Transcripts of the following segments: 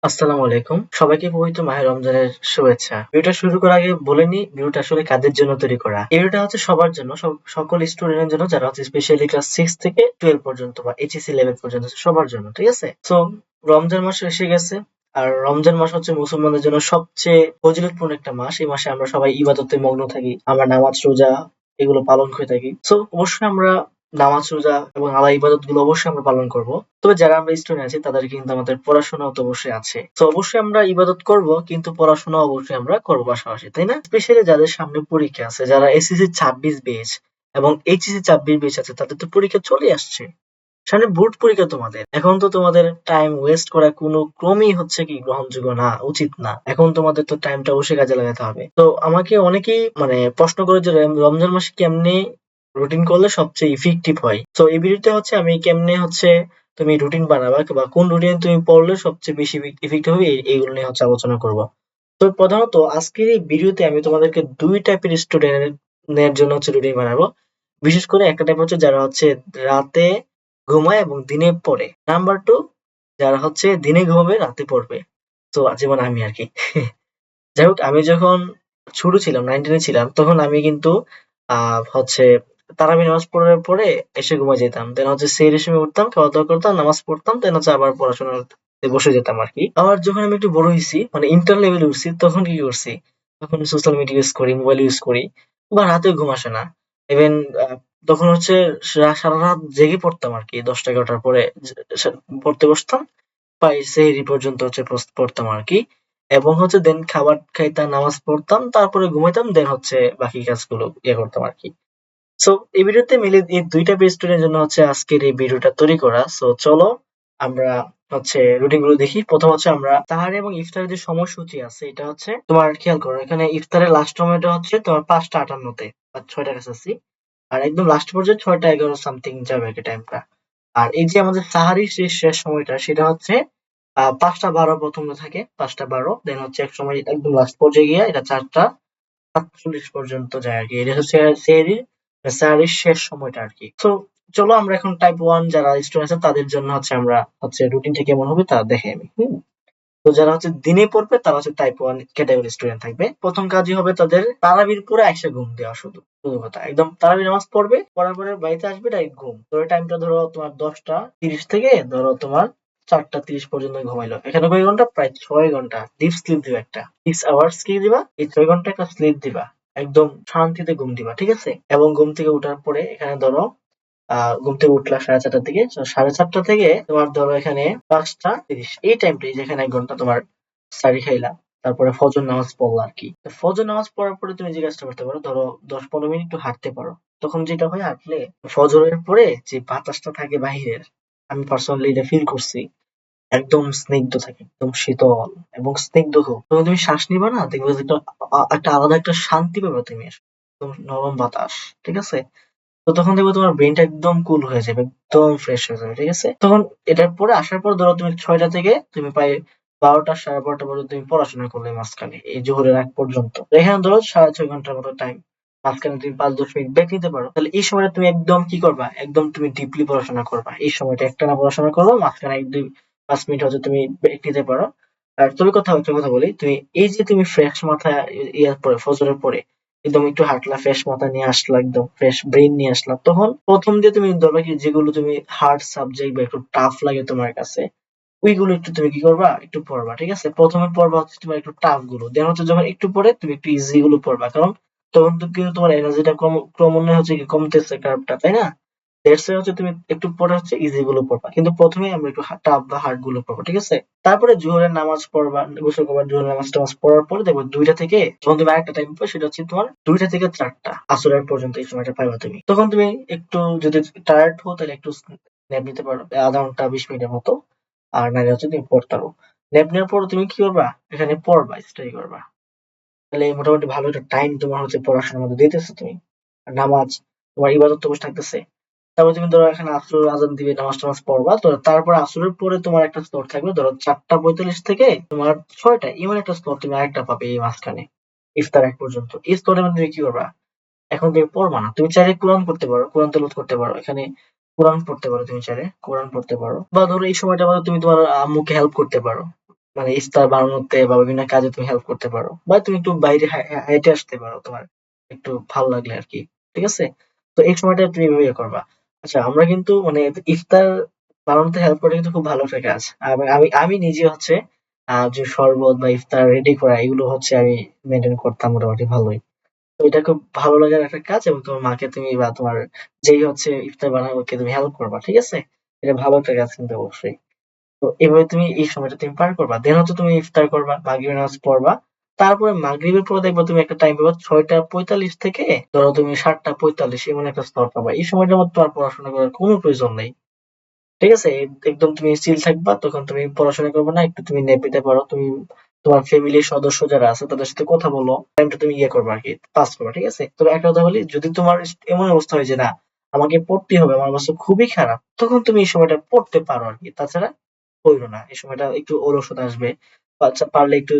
আসসালামু আলাইকুম। সবাইকে পবিত্র মাহে রমজানের শুভেচ্ছা। ভিডিওটা শুরু করার আগে বলে নিই, ভিডিওটা আসলে কাদের জন্য তৈরি করা। এই ভিডিওটা হচ্ছে সবার জন্য, সকল স্টুডেন্টের জন্য যারা হচ্ছে স্পেশালি ক্লাস 6 থেকে 12 পর্যন্ত বা এইচএসসি লেভেল পর্যন্ত সবার জন্য, ঠিক আছে? সো রমজান মাস এসে গেছে। আর রমজান মাস হচ্ছে মুসলমানদের জন্য সবচেয়ে ফজিলতপূর্ণ একটা মাস। এই মাসে আমরা সবাই ইবাদতে মগ্ন থাকি। আমরা নামাজ, রোজা এগুলো পালন করে থাকি। সো অবশ্যই আমরা নামাজ, রোজা এবং আলাদা ইবাদত গুলো অবশ্যই আমরা পালন করব। তবে যারা আমরা স্টুডেন্ট আছি তাদের কিন্তু আমাদের পড়াশোনাও তো অবশ্যই আছে। তো অবশ্যই আমরা ইবাদত করব, কিন্তু পড়াশোনা অবশ্যই আমরা করবো পাশাপাশি, তাই না? স্পেশালি যাদের সামনে পরীক্ষা আছে, যারা এসএসসি 26 ব্যাচ এবং এইচএসসি 26 ব্যাচ আছে, তাদের তো পরীক্ষা চলে আসছে। সামনে বোর্ড পরীক্ষা তোমাদের। এখন তো তোমাদের টাইম ওয়েস্ট করা কোনো ক্রমেই হচ্ছে কি গ্রহণযোগ্য না, উচিত না। এখন তোমাদের তো টাইমটা অবশ্যই কাজে লাগাতে হবে। তো আমাকে অনেকেই প্রশ্ন করে যে রমজান মাসে কেমনে রুটিন করলে সবচেয়ে ইফেক্টিভ হয়। তো এই ভিডিওতে হচ্ছে আমি কেমনে হচ্ছে তুমি রুটিন বানাবা বা কোন রুটিন তুমি পড়লে সবচেয়ে বেশি ইফেক্টিভ হবে এইগুলো নিয়ে হচ্ছে আলোচনা করব। তো প্রধানত আজকের এই ভিডিওতে আমি তোমাদেরকে ২ টাইপের স্টুডেন্টের জন্য হচ্ছে রুটিন বানাবো। বিশেষ করে একটা টাইপ হচ্ছে যারা হচ্ছে রাতে ঘুমায় এবং দিনে পড়ে। নাম্বার 2 যারা হচ্ছে দিনে ঘুমাবে, রাতে পড়বে। তো যেমন আমি আরকি। যাই হোক, আমি যখন ছোট ছিলাম, 9-10 এ ছিলাম, তখন আমি কিন্তু হচ্ছে তারাবি নামাজ পড়ার পরে এসে ঘুমায় যেতাম। দেন হচ্ছে সেহরির সময় উঠতাম, খাওয়া-দাওয়া করতাম, নামাজ পড়তাম, দেন হচ্ছে আবার পড়াশোনাতে বসে যেতাম আরকি। আবার যখন আমি একটু বড় হইছি, মানে ইন্টার লেভেলে উঠছি, তখন কি করছি? তখন সোশ্যাল মিডিয়া ইউজ করি, মোবাইল ইউজ করি বা রাতেও ঘুম আসে না। ইভেন আ তখন হচ্ছে সারারাত জেগে পড়তাম আরকি। ১০টা-১১টার পরে পড়তে বসতাম। প্রায় সেহরি পর্যন্ত হচ্ছে পড়তাম আরকি। এবং হচ্ছে দেন খাবার খাইতাম, নামাজ পড়তাম, তারপরে ঘুমাইতাম, দেন হচ্ছে বাকি কাজগুলো করতাম আরকি। সো এই ভিডিওতে মিলে এই ২ টা স্টুডেন্টের জন্য হচ্ছে আজকের এই ভিডিওটা তৈরি করা। সো চলো আমরা হচ্ছে রুটিন গুলো দেখি। ১ম হচ্ছে আমরা তাহারি এবং ইফতারের যে সময়সূচি আছে, এটা হচ্ছে তোমার খেয়াল করো। এখানে ইফতারের লাস্ট সময়টা হচ্ছে তোমার ৫টা ৫৮ তে বা ৬টার কাছাকাছি। আর একদম লাস্ট পর্যায়ে ৬টা ১১ সামথিং যাবে আরকি টাইমটা। আর এই যে আমাদের সাহারির শেষ সময়টা, সেটা হচ্ছে ৫টা ১২ প্রথমে থাকে, ৫টা ১২, দেন হচ্ছে একসময় একদম লাস্ট পর্যায়ে গিয়ে এটা ৪টা ৪৭ পর্যন্ত যায় আরকি। এটা হচ্ছে সাহারির শেষ সময়টা আরকি। তো চলো আমরা এখন টাইপ 1 যারা স্টুডেন্ট আছে তাদের জন্য হচ্ছে আমরা হচ্ছে রুটিনটা কেমন হবে তা দেখাই আমি। হুম? তো যারা হচ্ছে দিনে পড়বে তারা হচ্ছে টাইপ 1 ক্যাটাগরির স্টুডেন্ট থাকবে। ১ম কাজই হবে তাদের তারাবির পরে আইসা ঘুম দেওয়া শুধু। শুধু কথা। একদম তারাবি নামাজ পড়বে, পড়ার পরে বাড়িতে আসবে, ডাইরেক্ট ঘুম। ধরো টাইমটা ধরো তোমার ১০টা ৩০ থেকে ধরো তোমার ৪টা ৩০ পর্যন্ত ঘুমাইলো। এখানে কয় ঘন্টা? প্রায় ৬ ঘন্টা। ডিপ স্লিপ দিবা একটা। 6 আওয়ার্স কি দিবা? এই ৬ ঘন্টা একটা স্লিপ দিবা। একদম শান্তিতে ঘুম দিবা। ঠিক আছে? এবং ঘুম থেকে উঠার পরে এখানে ধরো ঘুম থেকে উঠলা 4:30 থেকে। 4:30 থেকে তোমার ধরো এখানে 5টা 30 এই টাইমটাই, যেখানে ১ ঘন্টা তোমার সারি খাইলা। তারপরে ফজর নামাজ পড়লা আরকি। তো ফজর নামাজ পড়ার পরে তুমি যে কাজটা করতে পারো, ধরো ১০-১৫ মিনিট একটু হাঁটতে পারো। তখন যেটা হয়, হাঁটলে ফজরের পরে যে বাতাসটা থাকে বাহিরের, আমি পার্সোনালি এটা ফিল করছি। একদম স্নিগ্ধ থাকে, একদম শীতল এবং স্নিগ্ধ হোক। যখন তুমি শ্বাস নিবা না, দেখবে যে একটা আলাদা একটা শান্তি পাবে তুমি। একদম নরম বাতাস। ঠিক আছে? তো তখন দেখবে তোমার ব্রেইনটা একদম কুল হয়ে যাবে, একদম ফ্রেশ হয়ে যাবে। ঠিক আছে? তখন এটার পরে আসার পর ধরো তুমি ৬টা থেকে তুমি প্রায় ১২টা ১২:৩০ পর্যন্ত তুমি পড়াশোনা করলে মাঝখানে, এই জোহরের আগ পর্যন্ত। তো এখানে ধরো ৬.৫ ঘন্টার মতো টাইম। মাঝখানে তুমি ৫-১০ মিনিট ব্রেক নিতে পারো। তাহলে এই সময়টা তুমি একদম কি করবা? একদম তুমি ডিপলি পড়াশোনা করবা। এই সময়টা একটানা পড়াশোনা করবা। মাঝখানে ১-২-৫ মিনিট হচ্ছে তুমি ব্রেক নিতে পারো। আর তুমি একটা কথা বলি, তুমি এই যে তুমি ফ্রেশ মাথায় ইয়ার পরে ফজরের পরে একদম একটু হাঁটলা, ফ্রেশ মাথা নিয়ে আসলা, একদম ফ্রেশ ব্রেইন নিয়ে আসলা। তখন ১ম দিয়ে তুমি ধরবা কি, যেগুলো তুমি হার্ড সাবজেক্ট বা একটু টাফ লাগে তোমার কাছে, ওইগুলো একটু তুমি কি করবা? একটু পড়বা। ঠিক আছে? ১ম এ পড়বা হচ্ছে তোমার একটু টাফ গুলো। দেন হচ্ছে যখন একটু পরে তুমি একটু ইজি গুলো পড়বা। কারণ তখন তো কিন্তু তোমার এনার্জিটা ক্রমান্বয়ে হচ্ছে কি কমতেছে কার্ভটা, তাই না? দ্যাটস ওয়াই হচ্ছে তুমি একটু পরে হচ্ছে ইজি গুলো পড়বা। কিন্তু ১ম এই আমরা একটু টাফ বা হার্ড গুলো পড়বো। ঠিক আছে? তারপরে জোহরের নামাজ পড়বা, গোসল করবা, জোহরের নামাজ-টামাজ পড়ার পরে দেখবা ২টা থেকে যখন তুমি আরেকটা টাইম পাবা, সেটা হচ্ছে তোমার ২টা থেকে ৪টা আসরের পর্যন্ত এই সময়টা পাইবা তুমি। তখন তুমি একটু যদি টায়ার্ড হও তাহলে একটু ন্যাপ নিতে পারো। ০.৫ ঘন্টা ২০ মিনিটের মতো। আর নাইলে হচ্ছে তুমি পড়তে পারো। ন্যাপ নেওয়ার পর তুমি কি করবা? এখানে পড়বা, স্টাডি করবা। তাহলে মোটামুটি ভালো একটা টাইম তোমার হচ্ছে পড়াশোনার মধ্যে দিতেছো তুমি। আর নামাজ, তোমার ইবাদত তো বসে থাকতেছে। তারপর তুমি ধরো এখানে আসরের আজান দিবে, নামাজ-টামাজ পড়বা। তো তারপর আসরের পরে তোমার একটা স্লট থাকবে। ধরো ৪:৪৫ থেকে তোমার ৬টা, এমন একটা স্লট তুমি আরেকটা পাবে এই মাঝখানে। ইফতার আগ পর্যন্ত। এই স্লটের মধ্যে তুমি কি করবা? এখন তুমি পড়বা না। তুমি চাইলে কোরআন পড়তে পারো, কোরআন তেলাওয়াত করতে পারো। এখানে কোরআন পড়তে পারো, তুমি চাইলে কোরআন পড়তে পারো। বা ধরো এই সময়টার মধ্যে তুমি তোমার আম্মুকে হেল্প করতে পারো। মানে ইফতার বানানোতে বা বিভিন্ন কাজে তুমি হেল্প করতে পারো, বা তুমি একটু বাইরে হেঁটে আসতে পারো তোমার একটু ভালো লাগলে আর কি। ঠিক আছে? তো এই সময়টা তুমি এভাবে ইয়ে করবা। আচ্ছা, আমরা কিন্তু মানে ইফতার বানানোতে হেল্প করা কিন্তু খুব ভালো একটা কাজ। আমি আমি নিজে হচ্ছে যে শরবত বা ইফতার রেডি করা এগুলো হচ্ছে আমি মেনটেন করতাম মোটামুটি ভালোই। তো এটা খুব ভালো লাগার একটা কাজ, এবং তোমার মাকে তুমি বা তোমার যেই হচ্ছে ইফতার বানাবে ওকে তুমি হেল্প করবা। ঠিক আছে? এটা ভালো একটা কাজ কিন্তু অবশ্যই। তো এভাবে তুমি এই সময়টা তুমি পার করবা। দেন হচ্ছে তুমি ইফতার করবা, মাগরিবের নামাজ পড়বা। তারপরে মাগরিবের পরে দেখবা তুমি একটা টাইম পাবা ৬টা ৪৫ থেকে ধরো তুমি ৭টা ৪৫ এমন একটা স্লট পাবা। এই সময়টার মধ্যে তোমার পড়াশোনা করার কোনো প্রয়োজন নেই। ঠিক আছে? একদম তুমি চিল থাকবা। তখন তুমি পড়াশোনা করবে না। একটু তুমি nap নিতে পারো। তুমি তোমার ফ্যামিলির সদস্য যারা আছে তাদের সাথে কথা বলো। টাইমটা তুমি ইয়ে করবা আরকি, পাস করবা। ঠিক আছে? তবে একটা কথা বলি, যদি তোমার এমন অবস্থা হয় যে না আমাকে পড়তেই হবে, আমার অবস্থা খুবই খারাপ, তখন তুমি এই সময়টা পড়তে পারো আরকি। তাছাড়া পইড়ো না। এই সময়টা একটু অলসতা আসবে। আচ্ছা, পারলে একটু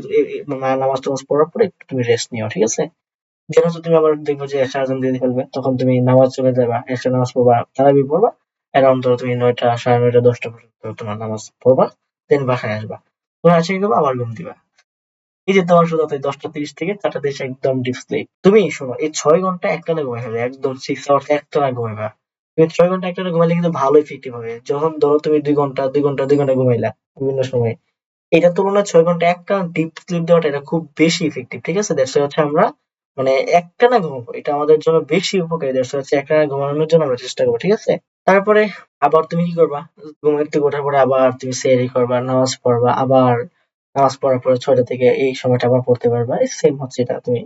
নামাজ-টামাজ পড়ার পরে একটু তুমি রেস্ট নিও। ঠিক আছে? যেন হচ্ছে তুমি আবার দেখবে যে এশার আজান দিয়ে ফেলবে, তখন তুমি নামাজ চলে যাবা, এশার নামাজ পড়বা, তারাবি পড়বা। অ্যারাউন্ড ধরো তুমি ৯টা ৯:৩০ ১০টা পর্যন্ত তোমার নামাজ পড়বা। দেন বাসায় আসবা। তুমি এসে কি করবা? আবার ঘুম দিবা। এই যে তোমার শুধু ১০টা ৩০ থেকে ৪টা ৩০ একদম ডিপ স্লিপ। তুমি শোনো, এই ৬ ঘন্টা একটানা ঘুমাই ফেলবে। একদম 6 আওয়ার্স একটানা ঘুমাইবা। তুমি ৬ ঘন্টা একটানা ঘুমাইলে কিন্তু ভালো ইফেক্টিভ হবে। যখন ধরো তুমি ২ ঘন্টা ২ ঘন্টা ২ ঘন্টা ঘুমাইলা বিভিন্ন সময়ে, এটার তুলনায় ৬ ঘন্টা একটানা ডিপ স্লিপ দেওয়াটা এটা খুব বেশি ইফেক্টিভ। ঠিক আছে? দ্যাটস ওয়াই হচ্ছে আমরা মানে একটানা ঘুমাবো। এটা আমাদের জন্য বেশি উপকারী। দ্যাটস ওয়াই হচ্ছে একটানা ঘুমানোর জন্য আমরা চেষ্টা করবো। ঠিক আছে? তারপরে আবার তুমি কি করবা? ঘুম থেকে ওঠার পরে আবার তুমি সেহরি করবা, নামাজ পড়বা, আবার নামাজ পড়ার পরে ৬টা থেকে এই সময়টা আবার পড়তে পারবা। এই সেম হচ্ছে এটা তুমি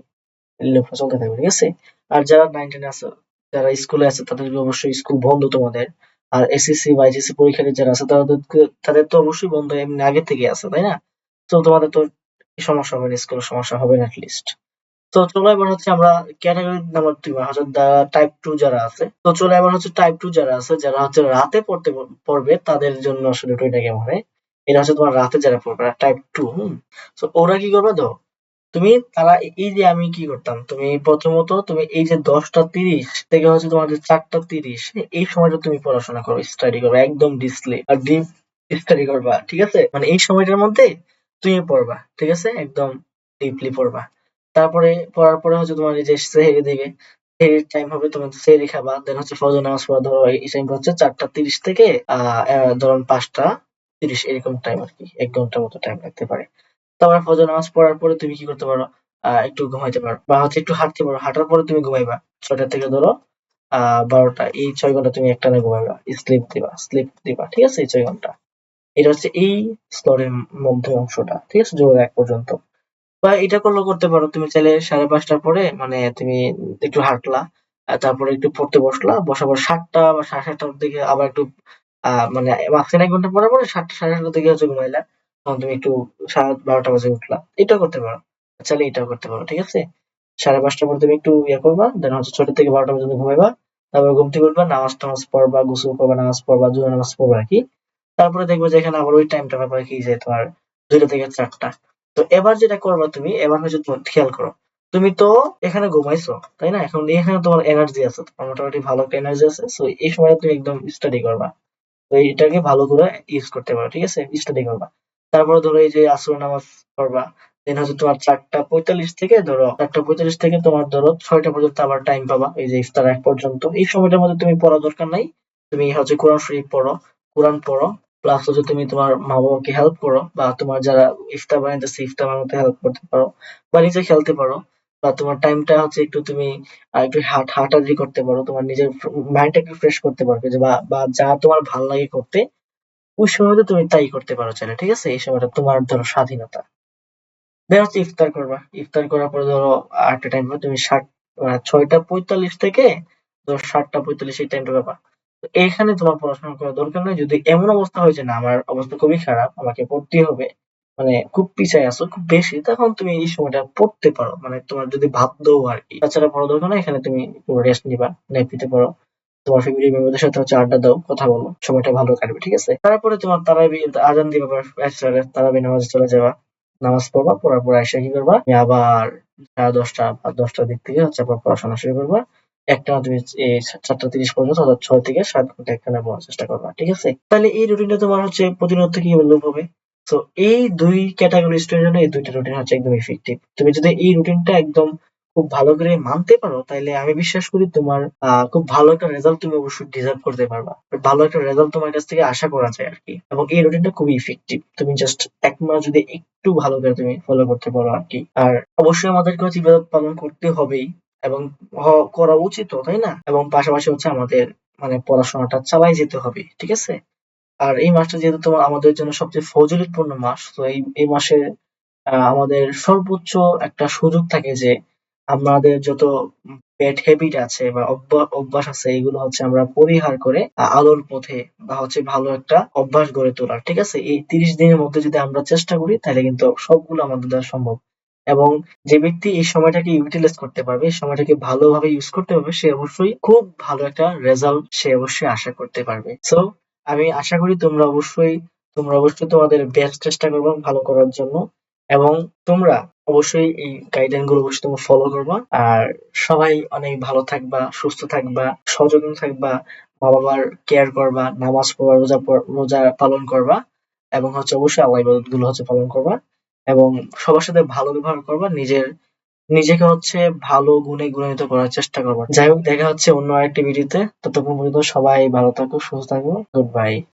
চলতে থাকবে। ঠিক আছে? আর যারা 9-10 আছো, যারা স্কুলে আছে তাদের অবশ্যই স্কুল বন্ধ তোমাদের। আর এসএসসি বা এইচএসসি পরীক্ষার্থী যারা আছে তাদের তো অবশ্যই বন্ধ এমনি আগে থেকে আছে, তাই না? তো তোমাদের তো সমস্যা হবে না, স্কুলের সমস্যা হবে না এটলিস্ট। তো চলো এবার হচ্ছে আমরা ক্যাটাগরি নাম্বার 2 হচ্ছে টাইপ 2 যারা আছে। তো চলো এবার হচ্ছে টাইপ 2 যারা আছে, যারা হচ্ছে রাতে পড়বে তাদের জন্য আসলে এটা কেমন হয়? এটা হচ্ছে তোমার রাতে যারা পড়বে টাইপ 2। তো ওরা কি করবে তো, এই যে আমি কি করতাম, তুমি প্রথমত তুমি এই যে 10টা 30 থেকে হচ্ছে তোমার যে 4টা 30, এই সময়টা তুমি পড়াশোনা করো, স্টাডি করো, একদম ডিপ স্টাডি করবা। ঠিক আছে? মানে এই সময়টার মধ্যে তুমি পড়বা। ঠিক আছে? একদম ডিপলি পড়বা। তারপরে পড়ার পরে হচ্ছে তোমার এই যে সেহরি দিবে। সেহরির টাইম হবে, তোমার সেহরি খাবা। দেন হচ্ছে ফজর নামাজ পড়া, ধরো এই টাইম হচ্ছে 4টা 30 থেকে ধরুন 5টা 30 এরকম টাইম আরকি। ১ ঘন্টার মতো টাইম লাগতে পারে। তারপর ফজর নামাজ পড়ার পরে তুমি কি করতে পারো? একটু ঘুমাইতে পারো, বা হচ্ছে একটু হাঁটতে পারো। হাঁটার পরে তুমি ঘুমাইবা। ৬টা থেকে ধরো ১২টা, এই ৬ ঘন্টা তুমি একটানা ঘুমাইবা। স্লিপ দিবা। ঠিক আছে? এই ৬ ঘন্টা। এটা হচ্ছে এই স্তরের মধ্যে অংশটা। ঠিক আছে? জোহর ১ পর্যন্ত। বা এটা করলেও করতে পারো। তুমি চাইলে ৫:৩০ পরে মানে তুমি একটু হাঁটলা। তারপরে একটু পড়তে বসলা। বসার পর ৭টা বা ৭:৩০ টার দিকে আবার একটু মানে মাঝখানে ১ ঘন্টা পড়ার পরে ৭টা ৭:৩০ টার দিকে হচ্ছে ঘুমাইলা। তখন তুমি একটু ১২:৩০ বাজে উঠলা। এটাও করতে পারো। চাইলে এটাও করতে পারো। ঠিক আছে? ৫:৩০ পর তুমি একটু ইয়ে করবা। দেন হচ্ছে ৬টা থেকে ১২টা পর্যন্ত ঘুমাইবা। তারপর ঘুম থেকে উঠবা, নামাজ-টামাজ পড়বা, গোসল করবা, নামাজ পড়বা, জোহর নামাজ পড়বা আরকি। তারপরে দেখবা যে এখানে আবার ওই টাইমটা পাবা কি যে তোমার ২টা থেকে ৪টা। তো এবার যেটা করবা তুমি, এবার হচ্ছে তোমার খেয়াল করো। তুমি তো এখানে ঘুমাইছো, তাই না? এখন এখানে তোমার এনার্জি আছে। তোমার মোটামুটি ভালো একটা এনার্জি আছে। সো এই সময় তুমি একদম স্টাডি করবা। তো এটাকে ভালো করে ইউজ করতে পারো। ঠিক আছে? স্টাডি করবা। তারপরে ধরো এই যে আসরের নামাজ পড়বা। দেন হচ্ছে তোমার ৪টা ৪৫ থেকে ধরো ৪টা ৪৫ থেকে তোমার ধরো ৬টা পর্যন্ত আবার টাইম পাবা। এই যে ইফতার আগ পর্যন্ত। এই সময়টার মধ্যে তুমি পড়ার দরকার নাই। তুমি হচ্ছে কোরআন শরীফ পড়ো, কোরআন পড়ো। প্লাস হচ্ছে তুমি তোমার মা-বাবাকে হেল্প করো, বা তোমার যারা ইফতার বানাইতেছে ইফতার বানাতে হেল্প করতে পারো, বা নিজে খেলতে পারো। বা তোমার টাইমটা হচ্ছে একটু তুমি একটু হাঁটাহাঁটি করতে পারো। তোমার নিজের মাইন্ডটাকে ফ্রেশ করতে পারবে, যে বা যা তোমার ভাল লাগে করতে, ওই সময়টা তুমি তাই করতে পারো চাইলে। ঠিক আছে? এই সময়টা তোমার ধরো স্বাধীনতা। দেন হচ্ছে ইফতার করবা। ইফতার করার পরে ধরো আরেকটা টাইম পাবা তুমি ৬টা ৪৫ থেকে ধরো ৭টা ৪৫ এই টাইমটা পাবা। তো এইখানে তোমার পড়াশোনা করার দরকার নাই। যদি এমন অবস্থা হয় যে না আমার অবস্থা খুবই খারাপ, আমাকে পড়তেই হবে, মানে খুব পিছায় আছো খুব বেশি, তখন তুমি এই সময়টা পড়তে পারো। মানে তোমার যদি বাধ্য আরকি। তাছাড়া পড়ার দরকার নাই। এখানে তুমি একটু রেস্ট নিবা, ন্যাপ নিতে পারো। তোমার ফ্যামিলি মেম্বারদের সাথে হচ্ছে আড্ডা দাও, কথা বলো। সময়টা ভালো কাটবে। ঠিক আছে? তারপরে তোমার আজান দিবা, তারাবি নামাজে চলে যাবা। নামাজ পড়বা। পড়ার পর আইসা কি করবা? তুমি আবার ১০:৩০ বা ১০টার দিক থেকে হচ্ছে আবার পড়াশোনা শুরু করবা। একটানা তুমি এই ৪টা ৩০ পর্যন্ত, অর্থাৎ ৬ থেকে ৭ ঘন্টা একটানা পড়ার চেষ্টা করবা। ঠিক আছে? তাহলে এই রুটিনটা তোমার হচ্ছে প্রতিনিয়ত কিভাবে লোপ হবে? তো এই ২ ক্যাটেগরি স্টুডেন্টের জন্য এই ২ টা রুটিন হচ্ছে একদম ইফেক্টিভ। তুমি যদি এই রুটিনটা একদম খুব ভালো করে মানতে পারো, তাইলে আমি বিশ্বাস করি তোমার খুব ভালো একটা রেজাল্ট তুমি অবশ্যই ডিজার্ভ করতে পারবা। ভালো একটা রেজাল্ট তোমার কাছ থেকে আশা করা যায় আরকি। এবং এই রুটিনটা খুবই ইফেক্টিভ। তুমি জাস্ট ১ মাস যদি একটু ভালো করে তুমি ফলো করতে পারো আরকি। আর অবশ্যই আমাদেরকে হচ্ছে ইবাদত পালন করতে হবেই এবং করা উচিতও, তাই না? এবং পাশাপাশি হচ্ছে আমাদের মানে পড়াশোনাটা চালায় যেতে হবে। ঠিক আছে? আর এই মাসটা যেহেতু তোমার আমাদের জন্য সবচেয়ে ফজিলতপূর্ণ মাস, তো এই মাসে আমাদের সর্বোচ্চ একটা সুযোগ থাকে যে আমাদের যত ব্যাড হ্যাবিট আছে বা অভ্যাস আছে, এগুলো হচ্ছে আমরা পরিহার করে আলোর পথে বা হচ্ছে ভালো একটা অভ্যাস গড়ে তোলার। ঠিক আছে? এই ৩০ দিনের মধ্যে যদি আমরা চেষ্টা করি, তাহলে কিন্তু সবগুলো আমাদের দ্বারা সম্ভব। এবং যে ব্যক্তি এই সময়টাকে ইউটিলাইজ করতে পারবে, এই সময়টাকে ভালোভাবে ইউজ করতে পারবে, সে অবশ্যই খুব ভালো একটা রেজাল্ট সে অবশ্যই আশা করতে পারবে। সো আমি আশা করি তোমরা অবশ্যই তোমাদের বেস্ট চেষ্টা করবে ভালো করার জন্য, এবং তোমরা অবশ্যই এই গাইডলাইন গুলো অবশ্যই তোমরা ফলো করবা। আর সবাই অনেক ভালো থাকবা, সুস্থ থাকবা, সচেতন থাকবা, মা বাবার কেয়ার করবা, নামাজ পড়বা, রোজা পালন করবা, এবং হচ্ছে অবশ্যই আল্লাহ ইবাদত গুলো হচ্ছে পালন করবা, এবং সবার সাথে ভালো ব্যবহার করবা, নিজেকে হচ্ছে ভালো গুণে গুণান্বিত করার চেষ্টা করবা। যাই হোক, দেখা হচ্ছে অন্য আরেকটি ভিডিওতে। ততক্ষণ পর্যন্ত সবাই ভালো থাকো, সুস্থ থাকো। Good bye.